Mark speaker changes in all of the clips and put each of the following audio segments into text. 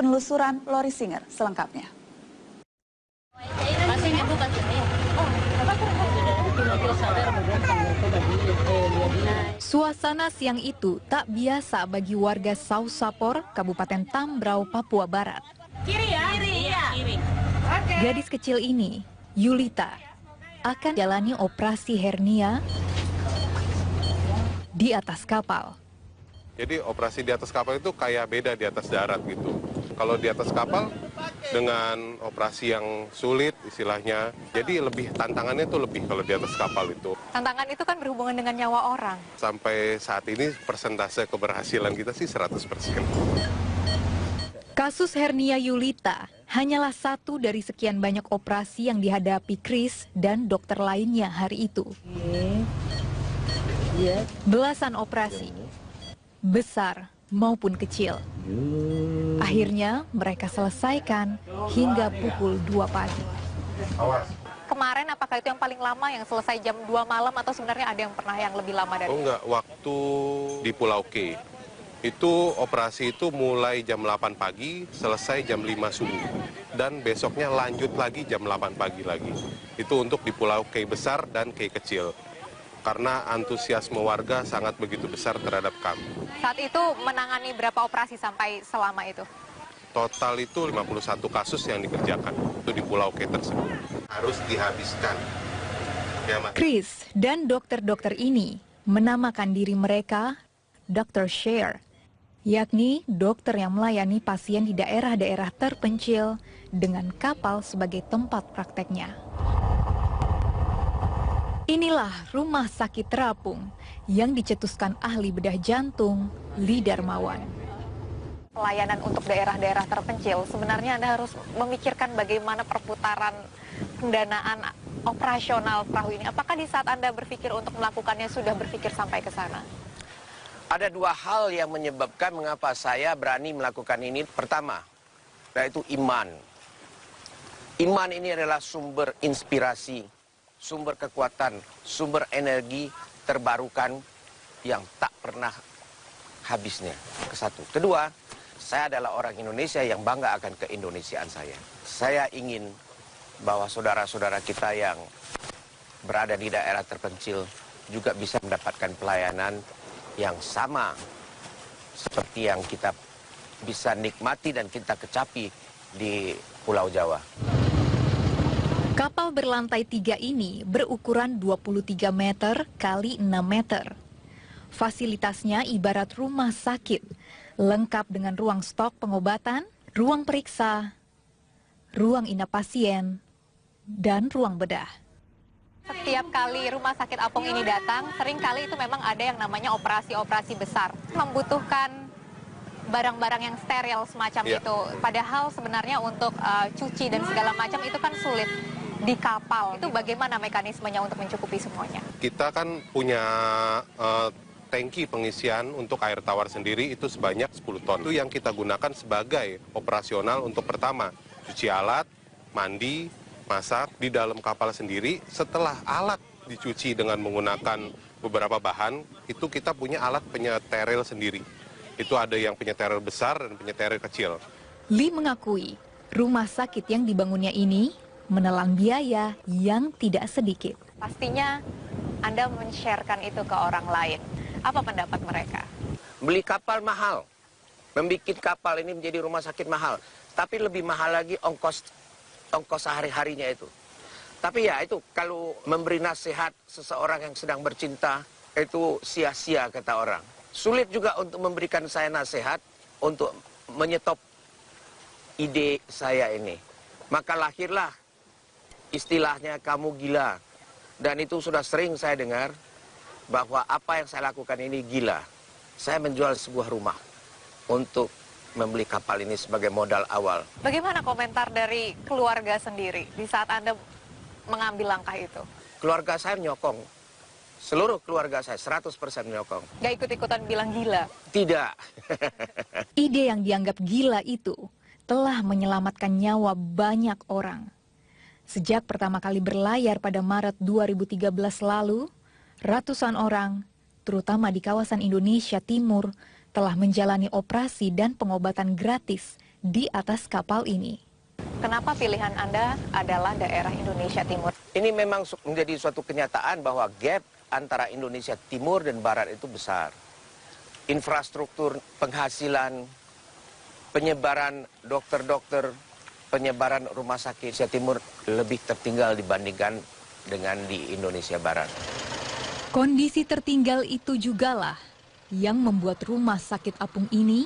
Speaker 1: penelusuran Lori Singer selengkapnya.
Speaker 2: Suasana siang itu tak biasa bagi warga Sausapor, Kabupaten Tambrau, Papua Barat.
Speaker 3: Kiri ya? Kiri.
Speaker 2: Gadis kecil ini, Yulita, akan jalani operasi hernia di atas kapal.
Speaker 4: Jadi operasi di atas kapal itu kayak beda di atas darat gitu. Kalau di atas kapal dengan operasi yang sulit istilahnya, jadi tantangannya itu lebih kalau di atas kapal itu.
Speaker 2: Tantangan itu kan berhubungan dengan nyawa orang.
Speaker 4: Sampai saat ini persentase keberhasilan kita sih 100%.
Speaker 2: Kasus hernia Yulita hanyalah satu dari sekian banyak operasi yang dihadapi Chris dan dokter lainnya hari itu. Belasan operasi, besar maupun kecil. Akhirnya mereka selesaikan hingga pukul 2 pagi. Kemarin apakah itu yang paling lama yang selesai jam 2 malam atau sebenarnya ada yang pernah yang lebih lama dari itu?
Speaker 4: Oh enggak, waktu di Pulau K. Itu operasi itu mulai jam 8 pagi, selesai jam 5 subuh. Dan besoknya lanjut lagi jam 8 pagi lagi. Itu untuk di Pulau K besar dan K kecil. Karena antusiasme warga sangat begitu besar terhadap kami.
Speaker 2: Saat itu menangani berapa operasi sampai selama itu?
Speaker 4: Total itu 51 kasus yang dikerjakan. Itu di Pulau K tersebut. Harus dihabiskan. Ya, Mas.
Speaker 2: Chris dan dokter-dokter ini menamakan diri mereka Dr. Share, yakni dokter yang melayani pasien di daerah-daerah terpencil dengan kapal sebagai tempat prakteknya. Inilah rumah sakit terapung yang dicetuskan ahli bedah jantung Lee Darmawan. Pelayanan untuk daerah-daerah terpencil, sebenarnya Anda harus memikirkan bagaimana perputaran pendanaan operasional perahu ini. Apakah di saat Anda berpikir untuk melakukannya sudah berpikir sampai ke sana?
Speaker 5: Ada dua hal yang menyebabkan mengapa saya berani melakukan ini. Pertama, yaitu iman. Iman ini adalah sumber inspirasi, sumber kekuatan, sumber energi terbarukan yang tak pernah habisnya. Kesatu. Kedua, saya adalah orang Indonesia yang bangga akan keindonesiaan saya. Saya ingin bahwa saudara-saudara kita yang berada di daerah terpencil juga bisa mendapatkan pelayanan yang sama seperti yang kita bisa nikmati dan kita kecapi di Pulau Jawa.
Speaker 2: Kapal berlantai 3 ini berukuran 23 meter kali 6 meter. Fasilitasnya ibarat rumah sakit, lengkap dengan ruang stok pengobatan, ruang periksa, ruang inap pasien, dan ruang bedah. Setiap kali rumah sakit apung ini datang, seringkali itu memang ada yang namanya operasi-operasi besar. Membutuhkan barang-barang yang steril semacam itu. Padahal sebenarnya untuk cuci dan segala macam itu kan sulit di kapal. Itu bagaimana mekanismenya untuk mencukupi semuanya?
Speaker 4: Kita kan punya tangki pengisian untuk air tawar sendiri itu sebanyak 10 ton. Itu yang kita gunakan sebagai operasional untuk pertama, cuci alat, mandi, masak di dalam kapal sendiri. Setelah alat dicuci dengan menggunakan beberapa bahan, itu kita punya alat penyeteril sendiri. Itu ada yang penyeteril besar dan penyeteril kecil.
Speaker 2: Lee mengakui rumah sakit yang dibangunnya ini menelan biaya yang tidak sedikit. Pastinya Anda men-sharekan itu ke orang lain. Apa pendapat mereka?
Speaker 5: Beli kapal mahal, membuat kapal ini menjadi rumah sakit mahal. Tapi lebih mahal lagi ongkos sehari-harinya itu. Tapi ya itu, kalau memberi nasihat seseorang yang sedang bercinta, itu sia-sia kata orang. Sulit juga untuk memberikan saya nasihat untuk menyetop ide saya ini. Maka lahirlah istilahnya kamu gila. Dan itu sudah sering saya dengar bahwa apa yang saya lakukan ini gila. Saya menjual sebuah rumah untuk membeli kapal ini sebagai modal awal.
Speaker 2: Bagaimana komentar dari keluarga sendiri di saat Anda mengambil langkah itu?
Speaker 5: Keluarga saya menyokong. Seluruh keluarga saya 100% menyokong.
Speaker 2: Gak ikut-ikutan bilang gila?
Speaker 5: Tidak.
Speaker 2: Ide yang dianggap gila itu telah menyelamatkan nyawa banyak orang. Sejak pertama kali berlayar pada Maret 2013 lalu, ratusan orang, terutama di kawasan Indonesia Timur, telah menjalani operasi dan pengobatan gratis di atas kapal ini.
Speaker 1: Kenapa pilihan Anda adalah daerah Indonesia Timur?
Speaker 5: Ini memang menjadi suatu kenyataan bahwa gap antara Indonesia Timur dan Barat itu besar. Infrastruktur, penghasilan, penyebaran dokter-dokter, penyebaran rumah sakit Indonesia Timur lebih tertinggal dibandingkan dengan di Indonesia Barat.
Speaker 2: Kondisi tertinggal itu jugalah yang membuat rumah sakit apung ini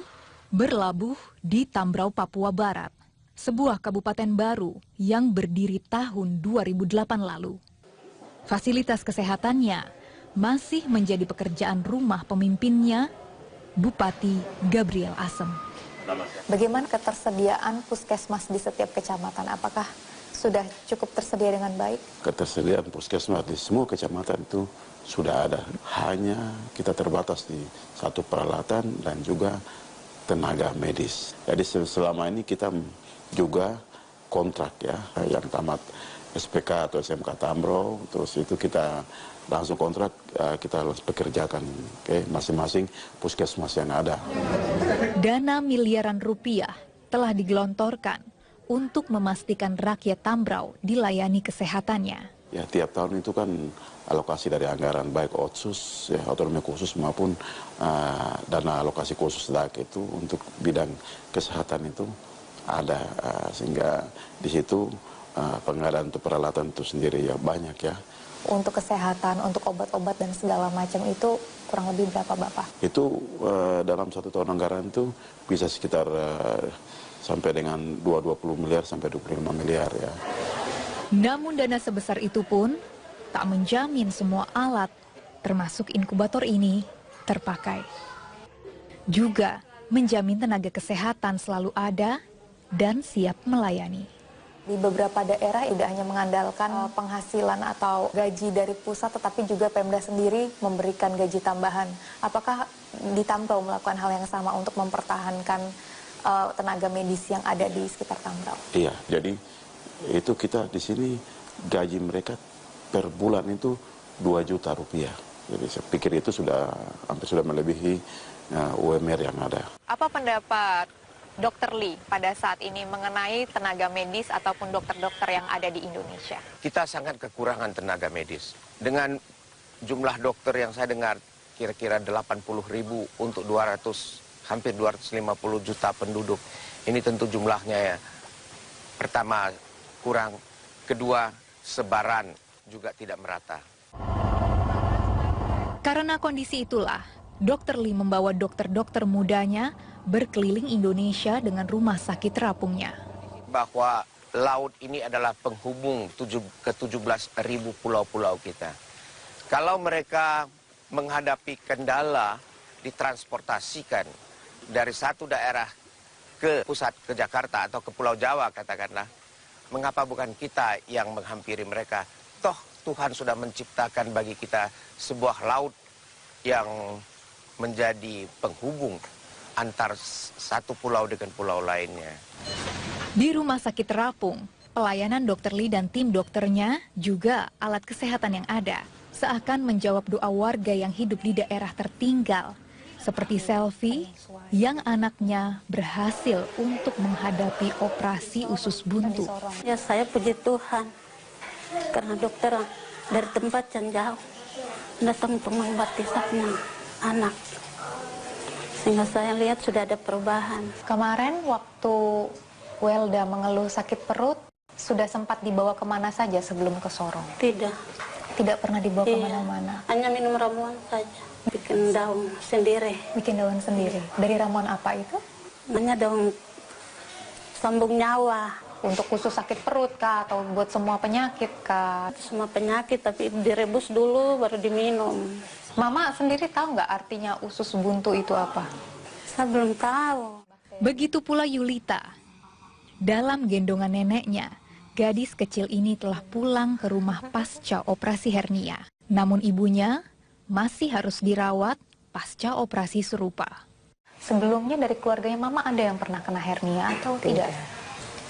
Speaker 2: berlabuh di Tambrau, Papua Barat, sebuah kabupaten baru yang berdiri tahun 2008 lalu. Fasilitas kesehatannya masih menjadi pekerjaan rumah pemimpinnya, Bupati Gabriel Asem.
Speaker 1: Bagaimana ketersediaan puskesmas di setiap kecamatan? Apakah sudah cukup tersedia dengan baik?
Speaker 6: Ketersediaan puskesmas di semua kecamatan itu sudah ada. Hanya kita terbatas di satu peralatan dan juga tenaga medis. Jadi selama ini kita juga kontrak ya, yang tamat SPK atau SMK Tambrau, terus itu kita langsung kontrak, kita harus pekerjakan masing-masing puskesmas yang ada.
Speaker 2: Dana miliaran rupiah telah digelontorkan untuk memastikan rakyat Tambrau dilayani kesehatannya.
Speaker 6: Ya, tiap tahun itu kan alokasi dari anggaran baik otsus, ya, otonomi khusus maupun dana alokasi khusus DAK itu untuk bidang kesehatan itu ada, sehingga di situ pengadaan untuk peralatan itu sendiri ya banyak ya.
Speaker 1: Untuk kesehatan, untuk obat-obat dan segala macam itu kurang lebih berapa Bapak?
Speaker 6: Itu dalam satu tahun anggaran itu bisa sekitar sampai dengan 20 miliar sampai 25 miliar ya.
Speaker 2: Namun dana sebesar itu pun tak menjamin semua alat, termasuk inkubator ini, terpakai. Juga menjamin tenaga kesehatan selalu ada dan siap melayani.
Speaker 1: Di beberapa daerah tidak hanya mengandalkan penghasilan atau gaji dari pusat, tetapi juga Pemda sendiri memberikan gaji tambahan. Apakah di Tambrau melakukan hal yang sama untuk mempertahankan tenaga medis yang ada di sekitar Tambrau?
Speaker 6: Iya, jadi itu kita di sini gaji mereka per bulan itu 2 juta rupiah. Jadi saya pikir itu hampir sudah melebihi UMR yang ada.
Speaker 1: Apa pendapat Dr. Lee pada saat ini mengenai tenaga medis ataupun dokter-dokter yang ada di Indonesia?
Speaker 5: Kita sangat kekurangan tenaga medis. Dengan jumlah dokter yang saya dengar kira-kira 80.000 untuk hampir 250 juta penduduk. Ini tentu jumlahnya ya. Pertama, kurang. Kedua, sebaran juga tidak merata.
Speaker 2: Karena kondisi itulah, Dr. Lee membawa dokter-dokter mudanya berkeliling Indonesia dengan rumah sakit terapungnya.
Speaker 5: Bahwa laut ini adalah penghubung ke 17.000 pulau-pulau kita. Kalau mereka menghadapi kendala ditransportasikan dari satu daerah ke pusat, ke Jakarta atau ke Pulau Jawa katakanlah, mengapa bukan kita yang menghampiri mereka? Toh Tuhan sudah menciptakan bagi kita sebuah laut yang menjadi penghubung antar satu pulau dengan pulau lainnya.
Speaker 2: Di rumah sakit terapung, pelayanan Dr. Lee dan tim dokternya juga alat kesehatan yang ada seakan menjawab doa warga yang hidup di daerah tertinggal, seperti Selfie yang anaknya berhasil untuk menghadapi operasi usus buntu.
Speaker 7: Ya, saya puji Tuhan karena dokter dari tempat yang jauh datang untuk mengobati anak. Sehingga saya lihat sudah ada perubahan.
Speaker 1: Kemarin waktu Welda mengeluh sakit perut, sudah sempat dibawa kemana saja sebelum ke Sorong?
Speaker 7: Tidak.
Speaker 1: Tidak pernah dibawa kemana-mana?
Speaker 7: Hanya minum ramuan saja. Bikin daun sendiri.
Speaker 1: Bikin daun sendiri. Dari ramuan apa itu?
Speaker 7: Hanya daun sambung nyawa.
Speaker 1: Untuk khusus sakit perut kah? Atau buat semua penyakit kah?
Speaker 7: Semua penyakit, tapi direbus dulu baru diminum.
Speaker 1: Mama sendiri tahu nggak artinya usus buntu itu apa?
Speaker 7: Saya belum tahu.
Speaker 2: Begitu pula Yulita. Dalam gendongan neneknya, gadis kecil ini telah pulang ke rumah pasca operasi hernia. Namun ibunya masih harus dirawat pasca operasi serupa.
Speaker 1: Sebelumnya dari keluarganya Mama ada yang pernah kena hernia atau tidak?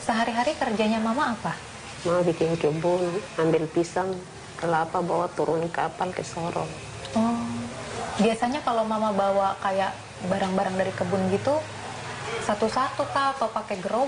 Speaker 1: Sehari-hari kerjanya Mama apa?
Speaker 8: Mama bikin kebun, ambil pisang, kelapa, bawa turun kapal ke Sorong.
Speaker 1: Oh, biasanya kalau Mama bawa kayak barang-barang dari kebun gitu, satu-satu kah atau pakai gerobak?